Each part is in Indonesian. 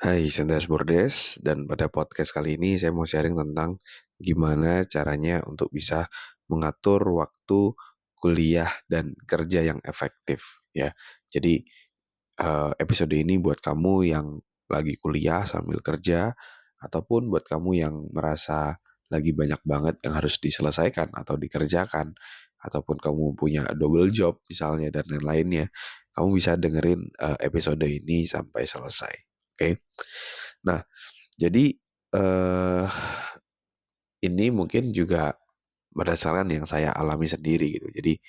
Hai Sendas Bordes, dan pada podcast kali ini saya mau sharing tentang gimana caranya untuk bisa mengatur waktu kuliah dan kerja yang efektif ya. Jadi episode ini buat kamu yang lagi kuliah sambil kerja ataupun buat kamu yang merasa lagi banyak banget yang harus diselesaikan atau dikerjakan ataupun kamu punya double job misalnya dan lain-lainnya. Kamu bisa dengerin episode ini sampai selesai. Oke. Nah, jadi eh ini mungkin juga berdasarkan yang saya alami sendiri gitu. Jadi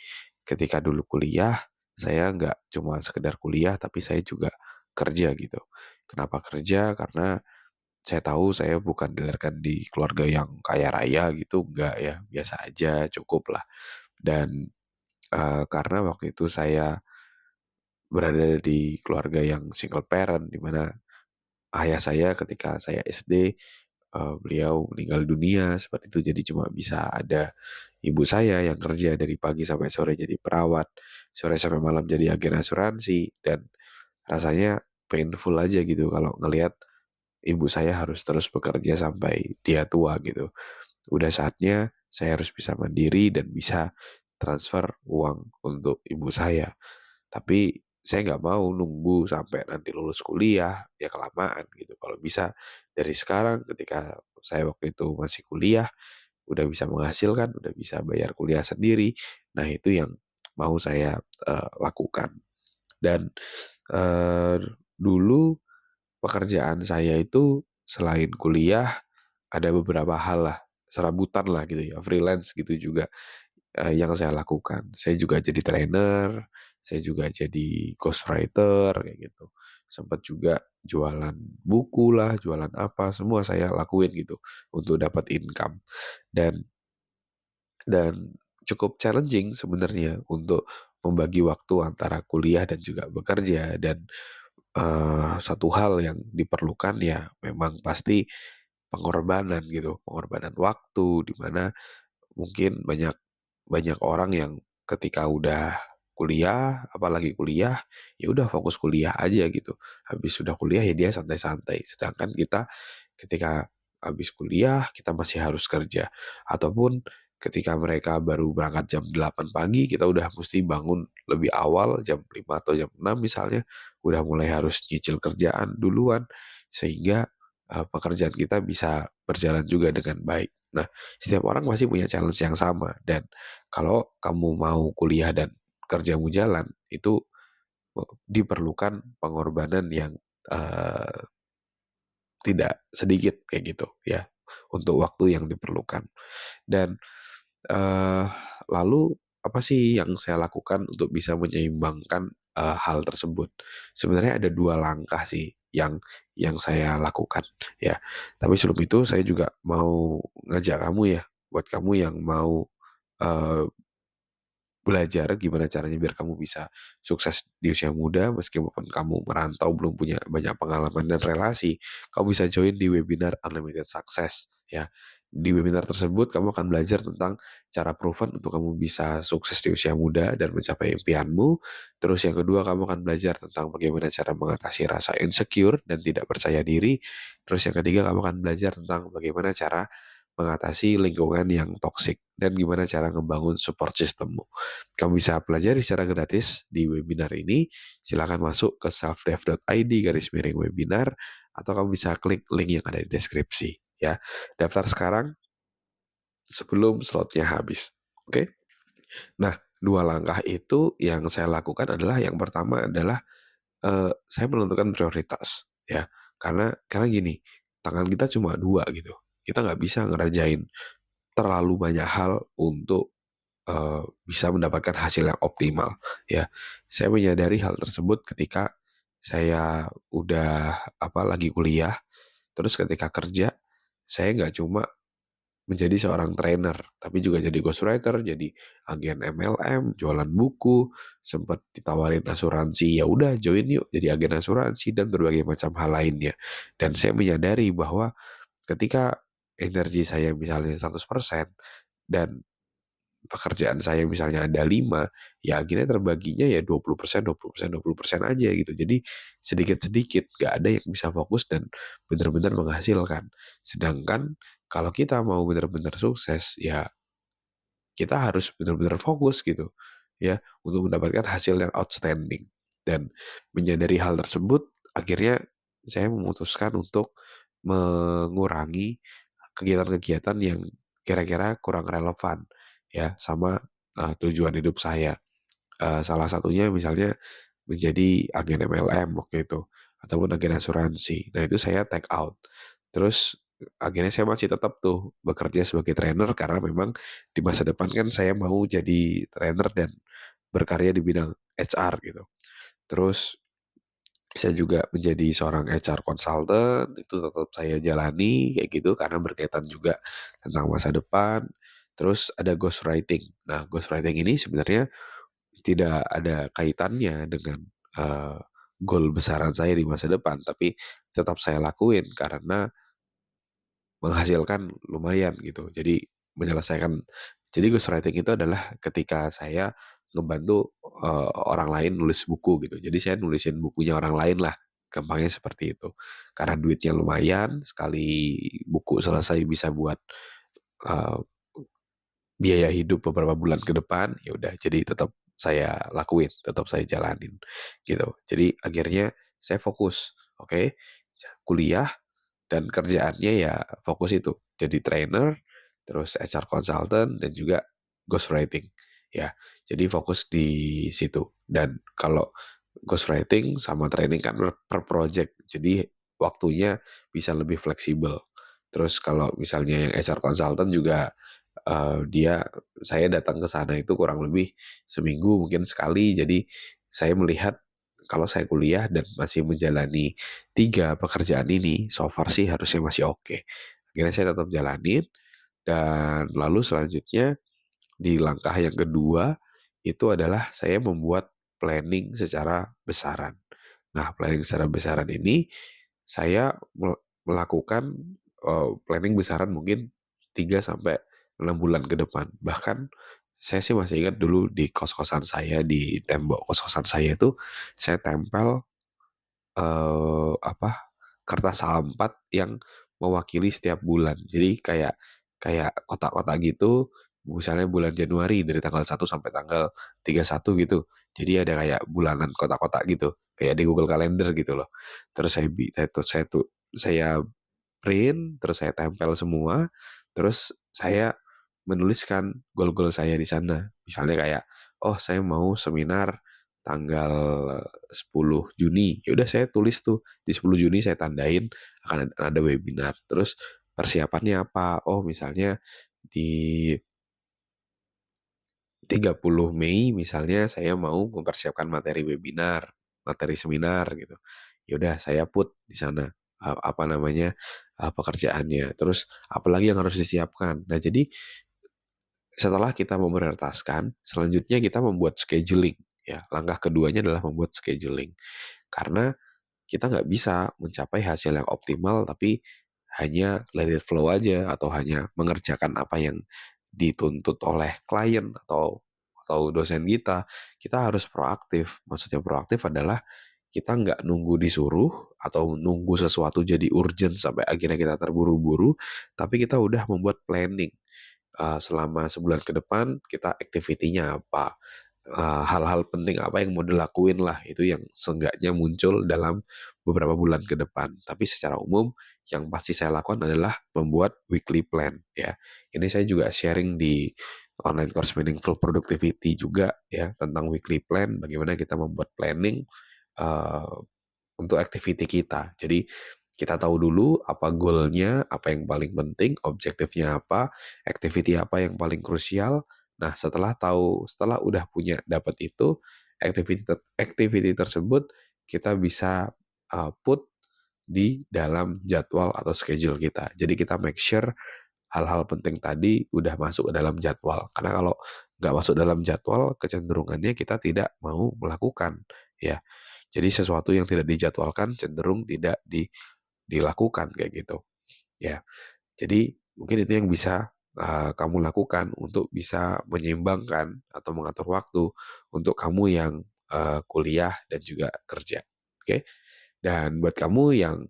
ketika dulu kuliah, saya nggak cuma sekedar kuliah, tapi saya juga kerja gitu. Kenapa kerja? Karena saya tahu saya bukan dilahirkan di keluarga yang kaya raya gitu, nggak ya, biasa aja, cukup lah. Dan karena waktu itu saya berada di keluarga yang single parent, di mana ayah saya ketika saya SD, beliau meninggal dunia seperti itu. Jadi cuma bisa ada ibu saya yang kerja dari pagi sampai sore jadi perawat, sore sampai malam jadi agen asuransi, dan rasanya painful aja gitu kalau ngelihat ibu saya harus terus bekerja sampai dia tua gitu. Udah saatnya saya harus bisa mandiri dan bisa transfer uang untuk ibu saya. Tapi saya nggak mau nunggu sampai nanti lulus kuliah, ya kelamaan gitu. Kalau bisa dari sekarang ketika saya waktu itu masih kuliah, udah bisa menghasilkan, udah bisa bayar kuliah sendiri. Nah itu yang mau saya lakukan. Dan eh, dulu pekerjaan saya itu selain kuliah ada beberapa hal lah, serabutan lah gitu ya, freelance gitu juga yang saya lakukan. Saya juga jadi trainer, saya juga jadi ghostwriter kayak gitu. Sempat juga jualan buku lah, jualan apa, semua saya lakuin gitu untuk dapat income. Dan dan cukup challenging sebenarnya untuk membagi waktu antara kuliah dan juga bekerja. Dan satu hal yang diperlukan ya memang pasti pengorbanan gitu, pengorbanan waktu, di mana mungkin banyak banyak orang yang ketika udah kuliah, apalagi kuliah, ya udah fokus kuliah aja gitu. Habis sudah kuliah ya dia santai-santai. Sedangkan kita ketika habis kuliah kita masih harus kerja. Ataupun ketika mereka baru berangkat jam 8 pagi, kita udah mesti bangun lebih awal jam 5 atau jam 6 misalnya, udah mulai harus nyicil kerjaan duluan sehingga pekerjaan kita bisa berjalan juga dengan baik. Nah, setiap orang pasti punya challenge yang sama, dan kalau kamu mau kuliah dan kerjamu jalan, itu diperlukan pengorbanan yang eh, tidak sedikit kayak gitu ya, untuk waktu yang diperlukan. Dan eh, lalu apa sih yang saya lakukan untuk bisa menyeimbangkan hal tersebut? Sebenarnya ada dua langkah sih yang saya lakukan ya. Tapi sebelum itu saya juga mau ngajak kamu ya, buat kamu yang mau eh, belajar gimana caranya biar kamu bisa sukses di usia muda meskipun kamu merantau belum punya banyak pengalaman dan relasi, kamu bisa join di webinar Unlimited Success ya. Di webinar tersebut kamu akan belajar tentang cara proven untuk kamu bisa sukses di usia muda dan mencapai impianmu. Terus yang kedua, kamu akan belajar tentang bagaimana cara mengatasi rasa insecure dan tidak percaya diri. Terus yang ketiga, kamu akan belajar tentang bagaimana cara mengatasi lingkungan yang toksik dan gimana cara ngebangun support systemmu. Kamu bisa pelajari secara gratis di webinar ini. Silakan masuk ke selfdev.id/webinar atau kamu bisa klik link yang ada di deskripsi ya. Daftar sekarang sebelum slotnya habis. Oke? Nah, dua langkah itu yang saya lakukan adalah yang pertama adalah saya menentukan prioritas ya. Karena gini, tangan kita cuma dua gitu. Kita nggak bisa ngerajain terlalu banyak hal untuk bisa mendapatkan hasil yang optimal ya. Saya menyadari hal tersebut ketika saya udah lagi kuliah, terus ketika kerja saya nggak cuma menjadi seorang trainer, tapi juga jadi ghostwriter, jadi agen MLM, jualan buku, sempat ditawarin asuransi, ya udah join yuk jadi agen asuransi dan berbagai macam hal lainnya. Dan saya menyadari bahwa ketika energi saya misalnya 100% dan pekerjaan saya misalnya ada 5, ya akhirnya terbaginya ya 20%, 20%, 20% aja gitu. Jadi sedikit-sedikit, gak ada yang bisa fokus dan benar-benar menghasilkan. Sedangkan kalau kita mau benar-benar sukses, ya kita harus benar-benar fokus gitu ya untuk mendapatkan hasil yang outstanding. Dan menyadari hal tersebut, akhirnya saya memutuskan untuk mengurangi kegiatan-kegiatan yang kira-kira kurang relevan ya sama tujuan hidup saya. Salah satunya misalnya menjadi agen MLM waktu itu ataupun agen asuransi. Nah, itu saya take out. Terus akhirnya saya masih tetap tuh bekerja sebagai trainer karena memang di masa depan kan saya mau jadi trainer dan berkarya di bidang HR gitu. Terus saya juga menjadi seorang HR consultant, itu tetap saya jalani kayak gitu karena berkaitan juga tentang masa depan. Terus ada ghostwriting. Nah, ghostwriting ini sebenarnya tidak ada kaitannya dengan eh, goal besaran saya di masa depan, tapi tetap saya lakuin karena menghasilkan lumayan gitu. Jadi menyelesaikan. Jadi ghostwriting itu adalah ketika saya ngebantu orang lain nulis buku gitu. Jadi saya nulisin bukunya orang lain lah. Gampangnya seperti itu. Karena duitnya lumayan, sekali buku selesai bisa buat eh, biaya hidup beberapa bulan ke depan, ya udah jadi tetap saya lakuin, tetap saya jalanin gitu. Jadi akhirnya saya fokus, oke, kuliah dan kerjaannya ya fokus itu jadi trainer, terus HR consultant dan juga ghostwriting ya. Jadi fokus di situ. Dan kalau ghostwriting sama training kan per project, jadi waktunya bisa lebih fleksibel. Terus kalau misalnya yang HR consultant juga dia saya datang ke sana itu kurang lebih seminggu mungkin sekali. Jadi saya melihat kalau saya kuliah dan masih menjalani 3 pekerjaan ini, so far sih harusnya masih oke. Akhirnya saya tetap jalanin dan lalu selanjutnya di langkah yang kedua itu adalah saya membuat planning secara besaran. Nah, planning secara besaran ini saya melakukan planning besaran mungkin 3 sampai 6 bulan ke depan. Bahkan saya sih masih ingat dulu di kos-kosan saya, di tembok kos-kosan saya itu saya tempel apa, kertas A4 yang mewakili setiap bulan. Jadi kayak kayak kotak-kotak gitu, misalnya bulan Januari dari tanggal 1 sampai tanggal 31 gitu. Jadi ada kayak bulanan kotak-kotak gitu, kayak di Google Calendar gitu loh. Terus saya print, terus saya tempel semua, terus saya menuliskan goal-goal saya di sana. Misalnya kayak, oh saya mau seminar tanggal 10 Juni. Ya udah saya tulis tuh di 10 Juni saya tandain akan ada webinar. Terus persiapannya apa? Oh misalnya di 30 Mei misalnya saya mau mempersiapkan materi webinar, materi seminar gitu. Ya udah saya put di sana apa namanya pekerjaannya. Terus apalagi yang harus disiapkan. Nah, jadi setelah kita memprioritaskan, selanjutnya kita membuat scheduling ya. Langkah keduanya adalah membuat scheduling. Karena kita nggak bisa mencapai hasil yang optimal tapi hanya let it flow aja atau hanya mengerjakan apa yang dituntut oleh klien atau dosen kita. Kita harus proaktif. Maksudnya proaktif adalah kita nggak nunggu disuruh atau nunggu sesuatu jadi urgent sampai akhirnya kita terburu-buru, tapi kita udah membuat planning. Selama sebulan ke depan kita activity-nya apa, hal-hal penting apa yang mau dilakuin lah, itu yang seenggaknya muncul dalam beberapa bulan ke depan. Tapi secara umum yang pasti saya lakukan adalah membuat weekly plan ya. Ini saya juga sharing di online course Meaningful Productivity juga ya tentang weekly plan, bagaimana kita membuat planning uh, untuk activity kita. Jadi kita tahu dulu apa goalnya, apa yang paling penting, objektifnya apa, activity apa yang paling krusial. Nah, setelah udah punya dapat itu, activity tersebut kita bisa put di dalam jadwal atau schedule kita. Jadi kita make sure hal-hal penting tadi udah masuk ke dalam jadwal. Karena kalau nggak masuk dalam jadwal, kecenderungannya kita tidak mau melakukan. Ya, jadi sesuatu yang tidak dijadwalkan cenderung tidak dilakukan kayak gitu. Ya, jadi mungkin itu yang bisa kamu lakukan untuk bisa menyeimbangkan atau mengatur waktu untuk kamu yang kuliah dan juga kerja. Oke. Dan buat kamu yang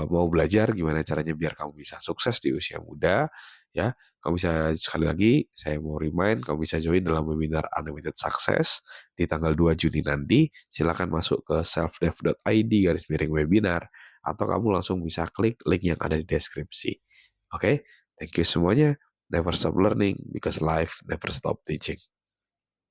mau belajar gimana caranya biar kamu bisa sukses di usia muda, ya, kamu bisa sekali lagi saya mau remind kamu bisa join dalam webinar Unlimited Success di tanggal 2 Juni nanti. Silakan masuk ke selfdev.id/webinar atau kamu langsung bisa klik link yang ada di deskripsi. Oke, thank you semuanya. Never stop learning because life never stop teaching.